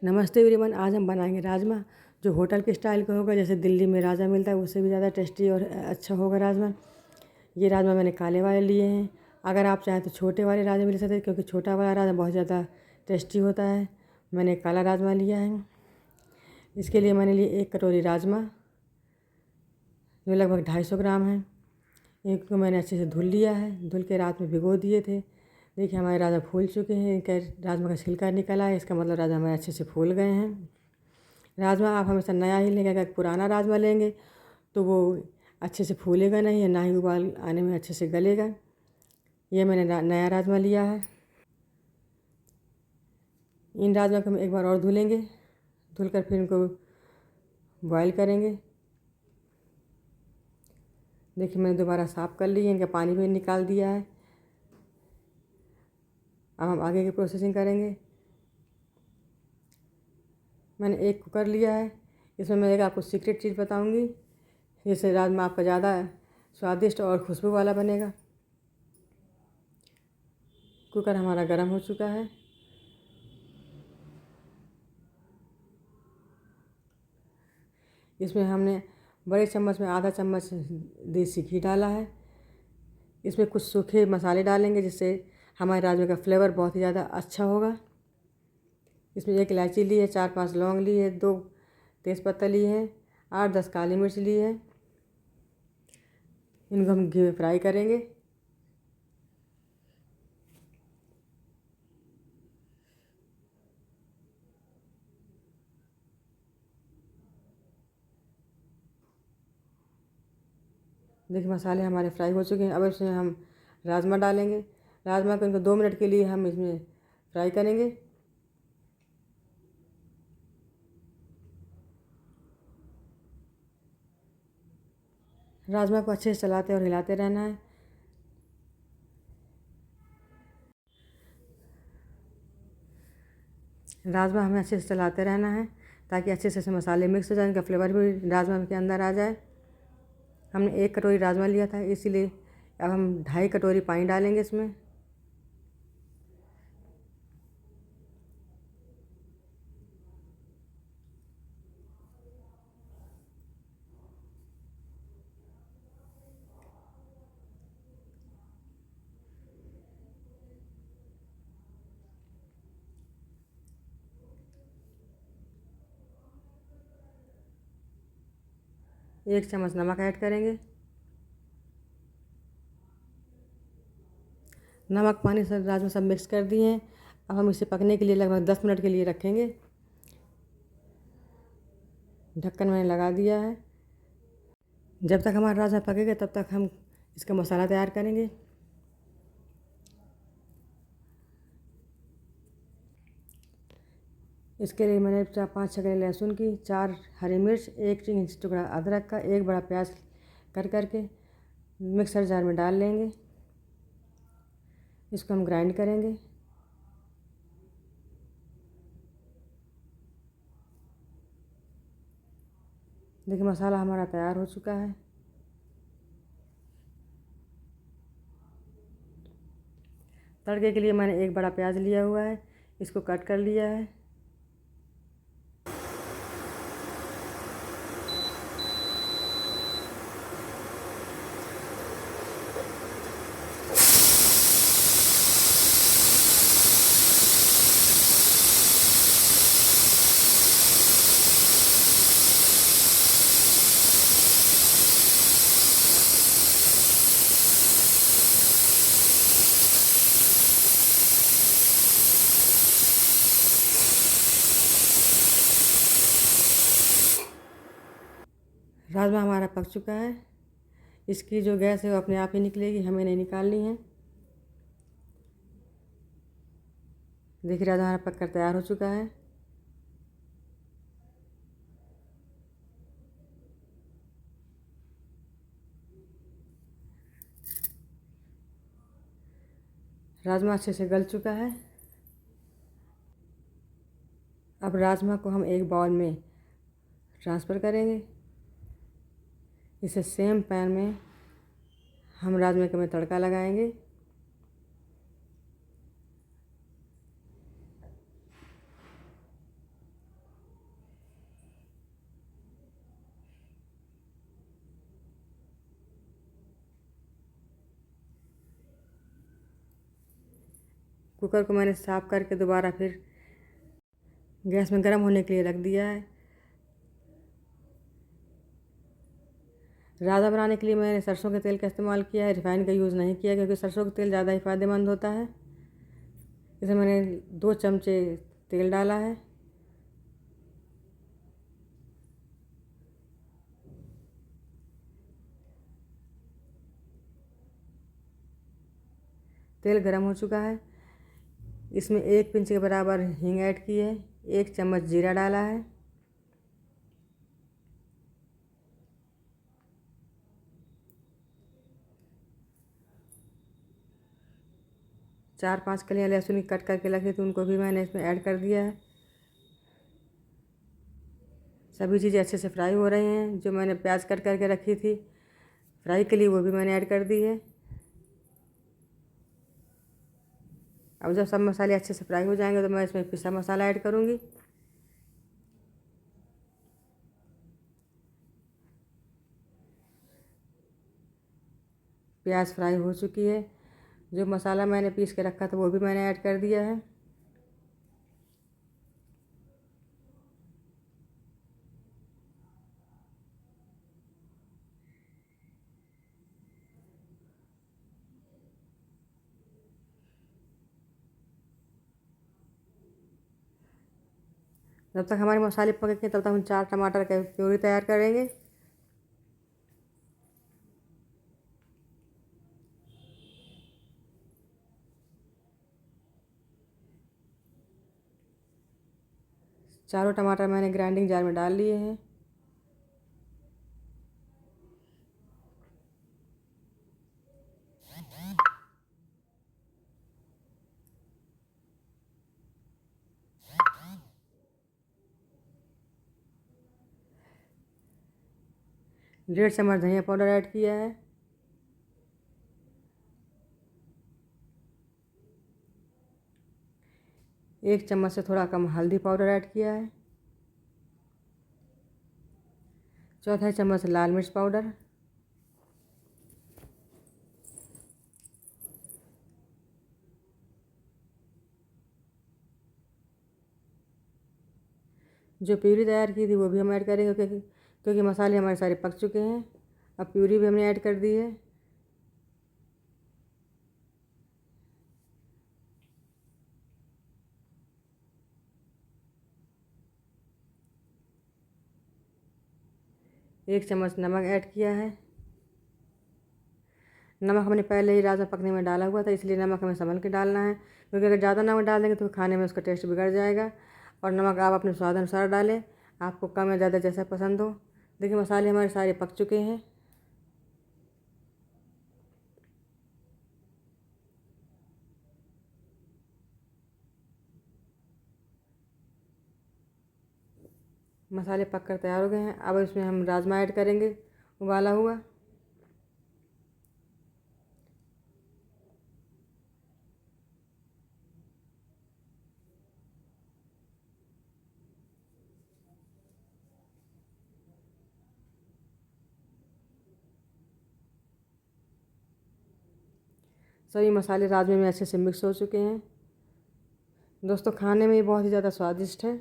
नमस्ते एवरीवन। आज हम बनाएंगे राजमा जो होटल के स्टाइल का होगा। जैसे दिल्ली में राजमा मिलता है उससे भी ज़्यादा टेस्टी और अच्छा होगा राजमा। ये राजमा मैंने काले वाले लिए हैं। अगर आप चाहें तो छोटे वाले राजमा भी ले सकते हैं, क्योंकि छोटा वाला राजमा बहुत ज़्यादा टेस्टी होता है। मैंने काला राजमा लिया है। इसके लिए मैंने लिए 1 कटोरी राजमा जो लगभग 250 ग्राम है। एक को मैंने अच्छे से धुल लिया है, धुल के रात में भिगो दिए थे। देखिए हमारे राजमा फूल चुके हैं, इनका राजमा का छिलका निकला है, इसका मतलब राजमा हमारे अच्छे से फूल गए हैं। राजमा आप हमेशा नया ही लेंगे। अगर पुराना राजमा लेंगे तो वो अच्छे से फूलेगा नहीं है, ना ही उबाल आने में अच्छे से गलेगा। ये मैंने नया राजमा लिया है। इन राजमा को हम एक बार और धुलेंगे, धुलकर फिर इनको बॉयल करेंगे। देखिए मैंने दोबारा साफ़ कर लिया, इनका पानी भी निकाल दिया है। अब हम आगे की प्रोसेसिंग करेंगे। मैंने एक कुकर लिया है, इसमें मैं एक आपको सीक्रेट चीज़ बताऊंगी, जिससे राजमा आपका ज़्यादा स्वादिष्ट और खुशबू वाला बनेगा। कुकर हमारा गर्म हो चुका है। इसमें हमने बड़े चम्मच में आधा चम्मच देसी घी डाला है। इसमें कुछ सूखे मसाले डालेंगे जिससे हमारे राजमा का फ्लेवर बहुत ही ज़्यादा अच्छा होगा। इसमें 1 इलायची ली है, 4-5 लौंग ली है, 2 तेज़पत्ता लिए हैं, 8-10 काली मिर्च ली है। इनको हम घी में फ्राई करेंगे। देखिए मसाले हमारे फ्राई हो चुके हैं। अब इसमें हम राजमा डालेंगे। राजमा को इनको 2 मिनट के लिए हम इसमें फ्राई करेंगे। राजमा को अच्छे से चलाते और हिलाते रहना है। राजमा हमें अच्छे से चलाते रहना है ताकि अच्छे से मसाले मिक्स हो जाए, इनका फ्लेवर भी राजमा के अंदर आ जाए। हमने 1 कटोरी राजमा लिया था, इसीलिए अब हम 2.5 कटोरी पानी डालेंगे इसमें। एक चम्मच नमक ऐड करेंगे। नमक पानी सब राजमा सब मिक्स कर दिए हैं। अब हम इसे पकने के लिए लगभग 10 मिनट के लिए रखेंगे। ढक्कन मैंने लगा दिया है। जब तक हमारा राजमा पकेगा तब तक हम इसका मसाला तैयार करेंगे। इसके लिए मैंने 4-5 छकले लहसुन की, 4 हरी मिर्च, 1 इंच टुकड़ा अदरक का, 1 बड़ा प्याज करके मिक्सर जार में डाल लेंगे। इसको हम ग्राइंड करेंगे। देखिए मसाला हमारा तैयार हो चुका है। तड़के के लिए मैंने 1 बड़ा प्याज लिया हुआ है, इसको कट कर लिया है। राजमा हमारा पक चुका है। इसकी जो गैस है वो अपने आप ही निकलेगी, हमें नहीं निकालनी है। देखिए राजमा हमारा पक कर तैयार हो चुका है। राजमा अच्छे से गल चुका है। अब राजमा को हम एक बाउल में ट्रांसफ़र करेंगे। इसे सेम पैन में हम राजमा का में तड़का लगाएंगे। कुकर को मैंने साफ़ करके दोबारा फिर गैस में गर्म होने के लिए रख दिया है। राजमा बनाने के लिए मैंने सरसों के तेल का इस्तेमाल किया है, रिफाइंड का यूज़ नहीं किया, क्योंकि सरसों का तेल ज़्यादा ही फ़ायदेमंद होता है। इसमें मैंने 2 चमचे तेल डाला है। तेल गरम हो चुका है। इसमें 1 पिंच के बराबर हींग ऐड की है, 1 चम्मच जीरा डाला है, 4-5 कलियाँ लहसुन की कट करके रखी थी, उनको भी मैंने इसमें ऐड कर दिया है। सभी चीज़ें अच्छे से फ्राई हो रही हैं। जो मैंने प्याज कट करके रखी थी फ्राई के लिए, वो भी मैंने ऐड कर दी है। अब जब सब मसाले अच्छे से फ्राई हो जाएंगे तो मैं इसमें पिसा मसाला ऐड करूँगी। प्याज फ्राई हो चुकी है। जो मसाला मैंने पीस के रखा था वो भी मैंने ऐड कर दिया है। जब तक हमारे मसाले पकेंगे तब तक हम 4 टमाटर का प्यूरी तैयार करेंगे। चारों टमाटर मैंने ग्राइंडिंग जार में डाल लिए हैं। डेढ़ चम्मच धनिया पाउडर ऐड किया है। एक चम्मच से थोड़ा कम हल्दी पाउडर ऐड किया है। चौथाई चम्मच लाल मिर्च पाउडर। जो प्यूरी तैयार की थी वो भी हम ऐड करेंगे, क्योंकि मसाले हमारे सारे पक चुके हैं। अब प्यूरी भी हमने ऐड कर दी है। एक चम्मच नमक ऐड किया है। नमक हमने पहले ही राजमा पकने में डाला हुआ था, इसलिए नमक हमें संभल के डालना है, क्योंकि अगर ज़्यादा नमक डाल देंगे तो खाने में उसका टेस्ट बिगड़ जाएगा। और नमक आप अपने स्वाद अनुसार डालें, आपको कम या ज़्यादा जैसा पसंद हो। देखिए मसाले हमारे सारे पक चुके हैं। मसाले पक कर तैयार हो गए हैं। अब इसमें हम राजमा ऐड करेंगे उबाला हुआ। सभी मसाले राजमे में अच्छे से मिक्स हो चुके हैं। दोस्तों खाने में ये बहुत ही ज़्यादा स्वादिष्ट है।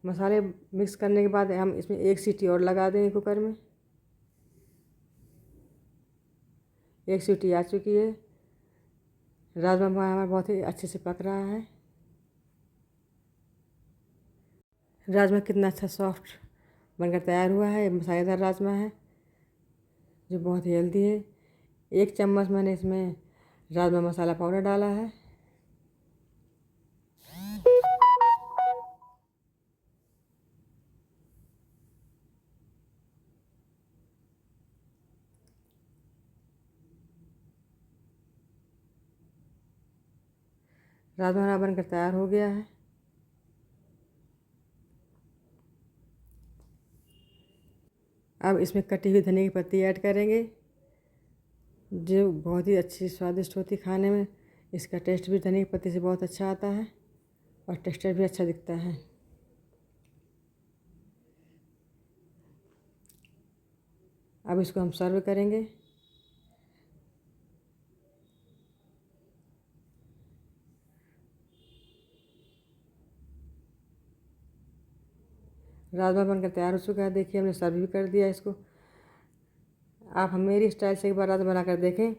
मसाले मिक्स करने के बाद हम इसमें 1 सीटी और लगा देंगे कुकर में। 1 सीटी आ चुकी है। राजमा हमारा बहुत ही अच्छे से पक रहा है। राजमा कितना अच्छा सॉफ्ट बनकर तैयार हुआ है। मसालेदार राजमा है जो बहुत ही हेल्दी है। 1 चम्मच मैंने इसमें राजमा मसाला पाउडर डाला है। राजमा हमारा बनकर तैयार हो गया है। अब इसमें कटी हुई धनिया की पत्ती ऐड करेंगे, जो बहुत ही अच्छी स्वादिष्ट होती है खाने में। इसका टेस्ट भी धनिया की पत्ती से बहुत अच्छा आता है और टेक्सचर भी अच्छा दिखता है। अब इसको हम सर्व करेंगे। राजमा बनकर तैयार हो चुका है। देखिए हमने सर्व भी कर दिया इसको। आप मेरी स्टाइल से एक बार राजमा बनाकर देखें,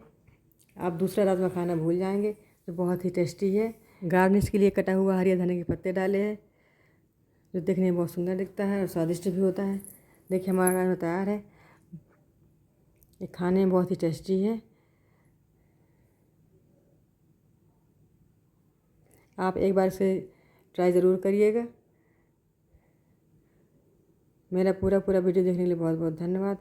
आप दूसरा राजमा खाना भूल जाएंगे, जो बहुत ही टेस्टी है। गार्निश के लिए कटा हुआ हरी धनिया के पत्ते डाले हैं, जो देखने में बहुत सुंदर दिखता है और स्वादिष्ट भी होता है। देखिए हमारा राजमा तैयार है। ये खाने में बहुत ही टेस्टी है। आप एक बार इसे ट्राई ज़रूर करिएगा। मेरा पूरा वीडियो देखने के लिए बहुत बहुत धन्यवाद।